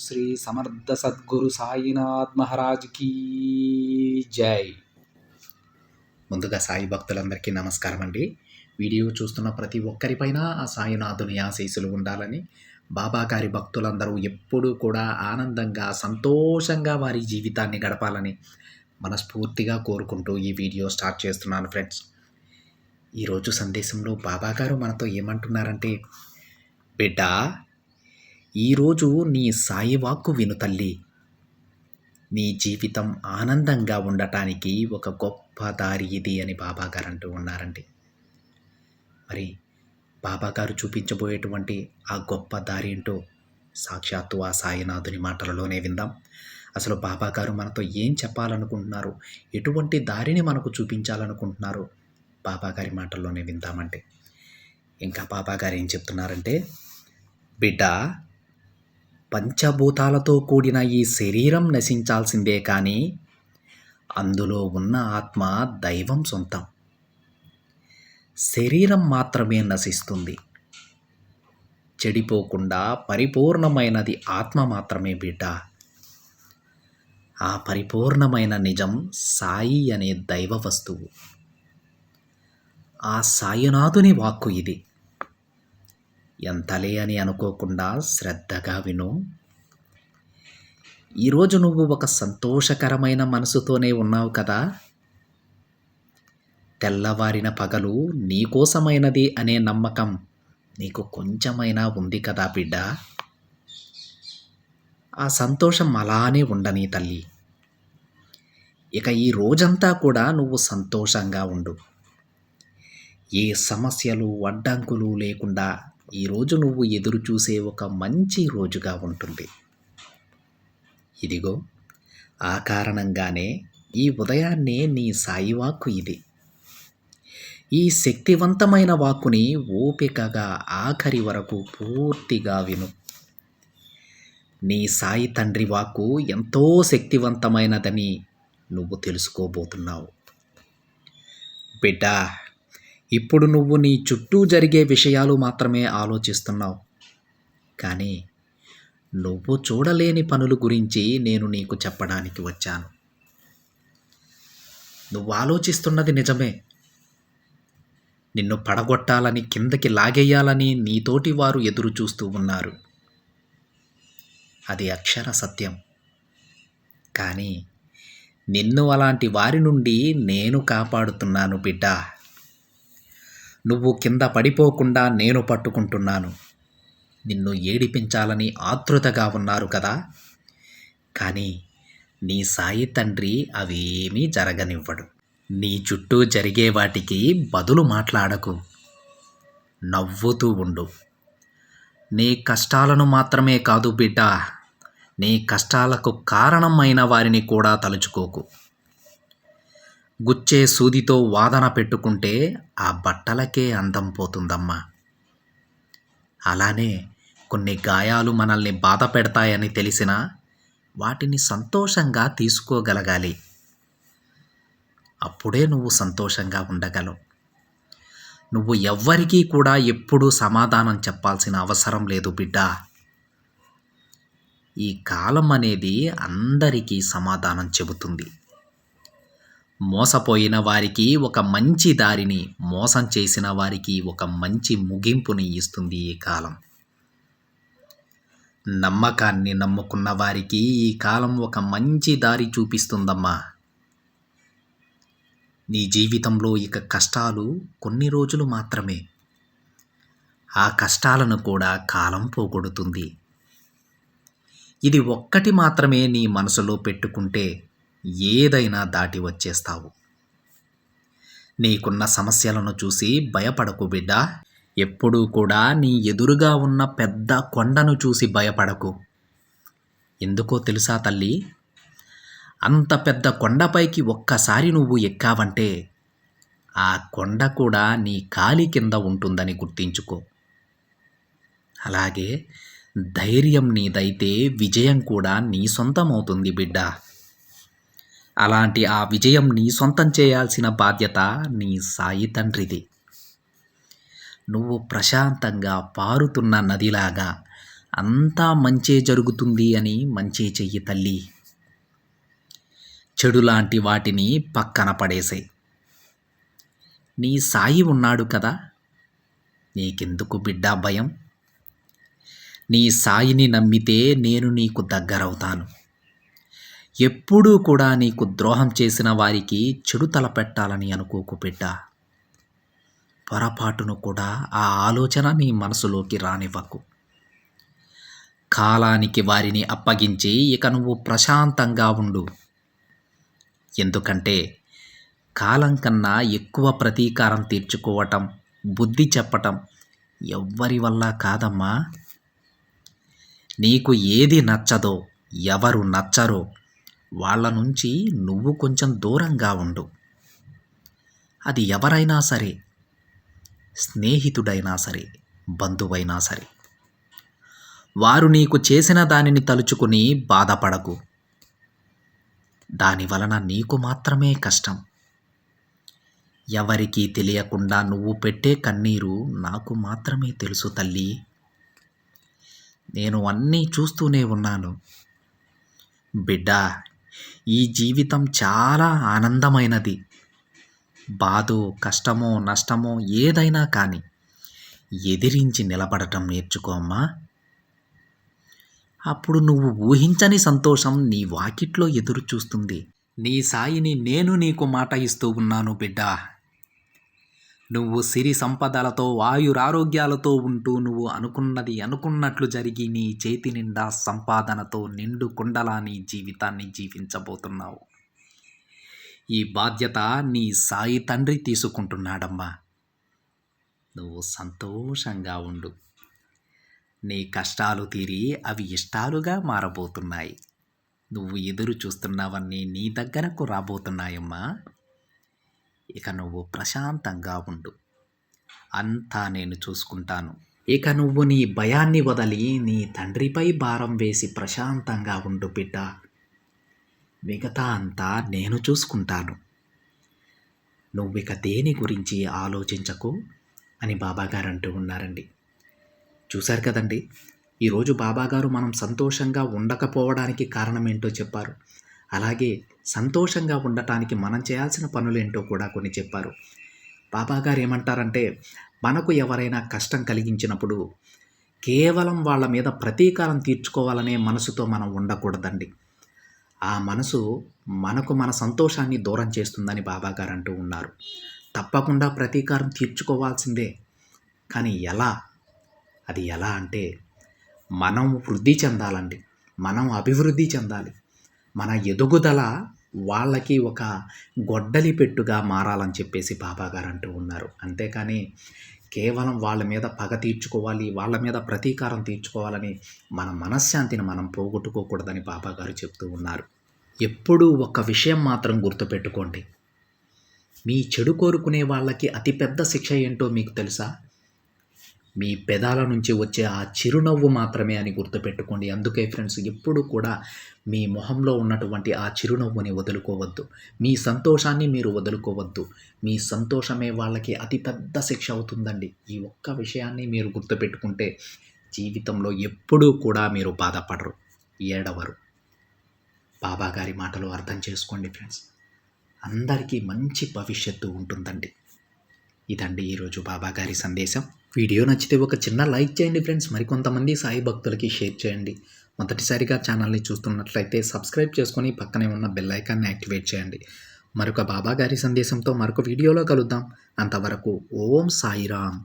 శ్రీ సమర్థ సద్గురు సాయినాథ్ మహారాజ్కి జై. ముందుగా సాయి భక్తులందరికీ నమస్కారం అండి. వీడియో చూస్తున్న ప్రతి ఒక్కరిపైన ఆ సాయినాథుని ఆశీస్సులు ఉండాలని, బాబా గారి భక్తులందరూ ఎప్పుడూ కూడా ఆనందంగా సంతోషంగా వారి జీవితాన్ని గడపాలని మనస్ఫూర్తిగా కోరుకుంటూ ఈ వీడియో స్టార్ట్ చేస్తున్నాను ఫ్రెండ్స్. ఈరోజు సందేశంలో బాబా గారు మనతో ఏమంటున్నారంటే, బిడ్డ, ఈరోజు నీ సాయి వాక్కు విను తల్లి. నీ జీవితం ఆనందంగా ఉండటానికి ఒక గొప్ప దారి ఇది అని బాబా గారు అంటూ ఉన్నారండి. మరి బాబా గారు చూపించబోయేటువంటి ఆ గొప్ప దారి ఏంటో సాక్షాత్తు ఆ సాయినాథుని మాటలలోనే విందాం. అసలు బాబా గారు మనతో ఏం చెప్పాలనుకుంటున్నారు, ఎటువంటి దారిని మనకు చూపించాలనుకుంటున్నారు, బాబా గారి మాటల్లోనే విందామంటే, ఇంకా బాబా గారు ఏం చెప్తున్నారంటే, బిడ్డ, పంచభూతాలతో కూడిన ఈ శరీరం నశించాల్సిందే, కానీ అందులో ఉన్న ఆత్మ దైవం సొంతం. శరీరం మాత్రమే నశిస్తుంది, చెడిపోకుండా పరిపూర్ణమైనది ఆత్మ మాత్రమే బిడ్డ. ఆ పరిపూర్ణమైన నిజం సాయి అనే దైవ వస్తువు. ఆ సాయినాథుని వాక్కు ఇది. ఎంతలే అని అనుకోకుండా శ్రద్ధగా విను. ఈరోజు నువ్వు ఒక సంతోషకరమైన మనసుతోనే ఉన్నావు కదా. తెల్లవారిన పగలు నీకోసమైనది అనే నమ్మకం నీకు కొంచెమైనా ఉంది కదా బిడ్డ. ఆ సంతోషం అలానే ఉండని తల్లి. ఇక ఈ రోజంతా కూడా నువ్వు సంతోషంగా ఉండు. ఏ సమస్యలు అడ్డంకులు లేకుండా ఈరోజు నువ్వు ఎదురు చూసే ఒక మంచి రోజుగా ఉంటుంది. ఇదిగో ఆ కారణంగానే ఈ ఉదయాన్నే నీ సాయి వాక్కు ఇది. ఈ శక్తివంతమైన వాక్కుని ఓపికగా ఆఖరి వరకు పూర్తిగా విను. నీ సాయి తండ్రి వాక్కు ఎంతో శక్తివంతమైనదని నువ్వు తెలుసుకోబోతున్నావు. బిడ్డ, ఇప్పుడు నువ్వు నీ చుట్టూ జరిగే విషయాలు మాత్రమే ఆలోచిస్తున్నావు, కానీ నువ్వు చూడలేని పనుల గురించి నేను నీకు చెప్పడానికి వచ్చాను. నువ్వు ఆలోచిస్తున్నది నిజమే. నిన్ను పడగొట్టాలని, కిందకి లాగేయాలని నీతోటి వారు ఎదురు చూస్తూ ఉన్నారు. అది అక్షర సత్యం. కానీ నిన్ను అలాంటి వారి నుండి నేను కాపాడుతున్నాను బిడ్డ. నువ్వు కింద పడిపోకుండా నేను పట్టుకుంటున్నాను. నిన్ను ఏడిపించాలని ఆతృతగా ఉన్నారు కదా, కానీ నీ సాయి తండ్రి అవేమీ జరగనివ్వడు. నీ చుట్టూ జరిగే వాటికి బదులు మాట్లాడకు, నవ్వుతూ ఉండు. నీ కష్టాలను మాత్రమే కాదు బిడ్డ, నీ కష్టాలకు కారణమైన వారిని కూడా తలుచుకోకు. గుచ్చే సూదితో వాదన పెట్టుకుంటే ఆ బట్టలకే అందం పోతుందమ్మా. అలానే కొన్ని గాయాలు మనల్ని బాధ పెడతాయని తెలిసినా వాటిని సంతోషంగా తీసుకోగలగాలి. అప్పుడే నువ్వు సంతోషంగా ఉండగలవు. నువ్వు ఎవ్వరికీ కూడా ఎప్పుడూ సమాధానం చెప్పాల్సిన అవసరం లేదు బిడ్డ. ఈ కాలం అనేది అందరికీ సమాధానం చెబుతుంది. మోసపోయిన వారికి ఒక మంచి దారిని, మోసం చేసిన వారికి ఒక మంచి ముగింపుని ఇస్తుంది ఈ కాలం. నమ్మకాన్ని నమ్ముకున్న వారికి ఈ కాలం ఒక మంచి దారి చూపిస్తుందమ్మా. నీ జీవితంలో ఇక కష్టాలు కొన్ని రోజులు మాత్రమే. ఆ కష్టాలను కూడా కాలం పోగొడుతుంది. ఇది ఒక్కటి మాత్రమే నీ మనసులో పెట్టుకుంటే ఏదైనా దాటి వచ్చేస్తావు. నీకున్న సమస్యలను చూసి భయపడకు బిడ్డ. ఎప్పుడూ కూడా నీ ఎదురుగా ఉన్న పెద్ద కొండను చూసి భయపడకు. ఎందుకో తెలుసా తల్లి, అంత పెద్ద కొండపైకి ఒక్కసారి నువ్వు ఎక్కావంటే ఆ కొండ కూడా నీ కాలి కింద ఉంటుందని గుర్తించుకో. అలాగే ధైర్యం నీదైతే విజయం కూడా నీ సొంతమవుతుంది బిడ్డ. అలాంటి ఆ విజయం నీ సొంతం చేయాల్సిన బాధ్యత నీ సాయి తండ్రిది. నువ్వు ప్రశాంతంగా పారుతున్న నదిలాగా అంతా మంచే జరుగుతుంది అని మంచే చెయ్యి తల్లి. చెడు లాంటి వాటిని పక్కన పడేసేయ్. నీ సాయి ఉన్నాడు కదా, నీకెందుకు బిడ్డా భయం? నీ సాయిని నమ్మితే నేను నీకు దగ్గరవుతాను. ఎప్పుడూ కూడా నీకు ద్రోహం చేసిన వారికి చెడు తలపెట్టాలని అనుకోకు బిడ్డా. పొరపాటును కూడా ఆ ఆలోచన నీ మనసులోకి రానివ్వకు. కాలానికి వారిని అప్పగించి ఇక నువ్వు ప్రశాంతంగా ఉండు. ఎందుకంటే కాలం కన్నా ఎక్కువ ప్రతీకారం తీర్చుకోవటం, బుద్ధి చెప్పటం ఎవ్వరి వల్ల కాదమ్మా. నీకు ఏది నచ్చదో, ఎవరు నచ్చరో వాళ్ళ నుంచి నువ్వు కొంచెం దూరంగా ఉండు. అది ఎవరైనా సరే, స్నేహితుడైనా సరే, బంధువైనా సరే. వారు నీకు చేసిన దానిని తలుచుకుని బాధపడకు. దాని వలన నీకు మాత్రమే కష్టం. ఎవరికీ తెలియకుండా నువ్వు పెట్టే కన్నీరు నాకు మాత్రమే తెలుసు తల్లి. నేను అన్నీ చూస్తూనే ఉన్నాను. బిడ్డా, ఈ జీవితం చాలా ఆనందమైనది. బాధో, కష్టమో, నష్టమో ఏదైనా కానీ ఎదిరించి నిలబడటం నేర్చుకో అమ్మా. అప్పుడు నువ్వు ఊహించని సంతోషం నీ వాకిట్లో ఎదురు చూస్తుంది. నీ సాయిని నేను నీకు మాట ఇస్తూ ఉన్నాను బిడ్డా. నువ్వు సిరి సంపదలతో, ఆయురారోగ్యాలతో ఉంటూ నువ్వు అనుకున్నది అనుకున్నట్లు జరిగి నీ చేతి నిండా సంపాదనతో నిండు కుండలా నీ జీవితాన్ని జీవించబోతున్నావు. ఈ బాధ్యత నీ సాయి తండ్రి తీసుకుంటున్నాడమ్మా. నువ్వు సంతోషంగా ఉండు. నీ కష్టాలు తీరి అవి ఇష్టాలుగా మారబోతున్నాయి. నువ్వు ఎదురు చూస్తున్నవన్నీ నీ దగ్గరకు రాబోతున్నాయమ్మా. ఇక నువ్వు ప్రశాంతంగా ఉండు. అంతా నేను చూసుకుంటాను. ఇక నువ్వు నీ భయాన్ని వదిలి నీ తండ్రిపై భారం వేసి ప్రశాంతంగా ఉండు బిడ్డ. మిగతా అంతా నేను చూసుకుంటాను. నువ్విక దేని గురించి ఆలోచించకు అని బాబాగారు అంటూ ఉన్నారండి. చూశారు కదండి, ఈరోజు బాబాగారు మనం సంతోషంగా ఉండకపోవడానికి కారణం ఏంటో చెప్పారు. అలాగే సంతోషంగా ఉండటానికి మనం చేయాల్సిన పనులేంటో కూడా కొన్ని చెప్పారు. బాబాగారు ఏమంటారంటే, మనకు ఎవరైనా కష్టం కలిగించినప్పుడు కేవలం వాళ్ళ మీద ప్రతీకారం తీర్చుకోవాలనే మనసుతో మనం ఉండకూడదండి. ఆ మనసు మనకు మన సంతోషాన్ని దూరం చేస్తుందని బాబాగారు అంటూ ఉన్నారు. తప్పకుండా ప్రతీకారం తీర్చుకోవాల్సిందే. కానీ ఎలా? అది ఎలా అంటే, మనం వృద్ధి చెందాలండి. మనం అభివృద్ధి చెందాలి. మన ఎదుగుదల వాళ్ళకి ఒక గొడ్డలి పెట్టుగా మారాలని చెప్పేసి బాబాగారు అంటూ ఉన్నారు. అంతేకాని కేవలం వాళ్ళ మీద పగ తీర్చుకోవాలి, వాళ్ళ మీద ప్రతీకారం తీర్చుకోవాలని మన మనశ్శాంతిని మనం పోగొట్టుకోకూడదని బాబాగారు చెప్తూ ఉన్నారు. ఎప్పుడూ ఒక విషయం మాత్రం గుర్తుపెట్టుకోండి. మీ చెడు కోరుకునే వాళ్ళకి అతిపెద్ద శిక్ష ఏంటో మీకు తెలుసా? మీ పెదాల నుంచి వచ్చే ఆ చిరునవ్వు మాత్రమే అని గుర్తుపెట్టుకోండి. అందుకే ఫ్రెండ్స్, ఎప్పుడు కూడా మీ మొహంలో ఉన్నటువంటి ఆ చిరునవ్వుని వదులుకోవద్దు. మీ సంతోషాన్ని మీరు వదులుకోవద్దు. మీ సంతోషమే వాళ్ళకి అతిపెద్ద శిక్ష అవుతుందండి. ఈ ఒక్క విషయాన్ని మీరు గుర్తుపెట్టుకుంటే జీవితంలో ఎప్పుడూ కూడా మీరు బాధపడరు, ఏడవరు. బాబాగారి మాటలు అర్థం చేసుకోండి ఫ్రెండ్స్. అందరికీ మంచి భవిష్యత్తు ఉంటుందండి. ఇదండి ఈరోజు బాబాగారి సందేశం. వీడియో నచ్చితే ఒక చిన్న లైక్ చేయండి ఫ్రెండ్స్. మరికొంతమంది సాయి భక్తులకి షేర్ చేయండి. మొదటిసారిగా ఛానల్ని చూస్తున్నట్లయితే సబ్స్క్రైబ్ చేసుకొని పక్కనే ఉన్న బెల్ ఐకాన్ని యాక్టివేట్ చేయండి. మరొక బాబాగారి సందేశంతో మరొక వీడియోలో కలుద్దాం. అంతవరకు ఓం సాయిరామ్.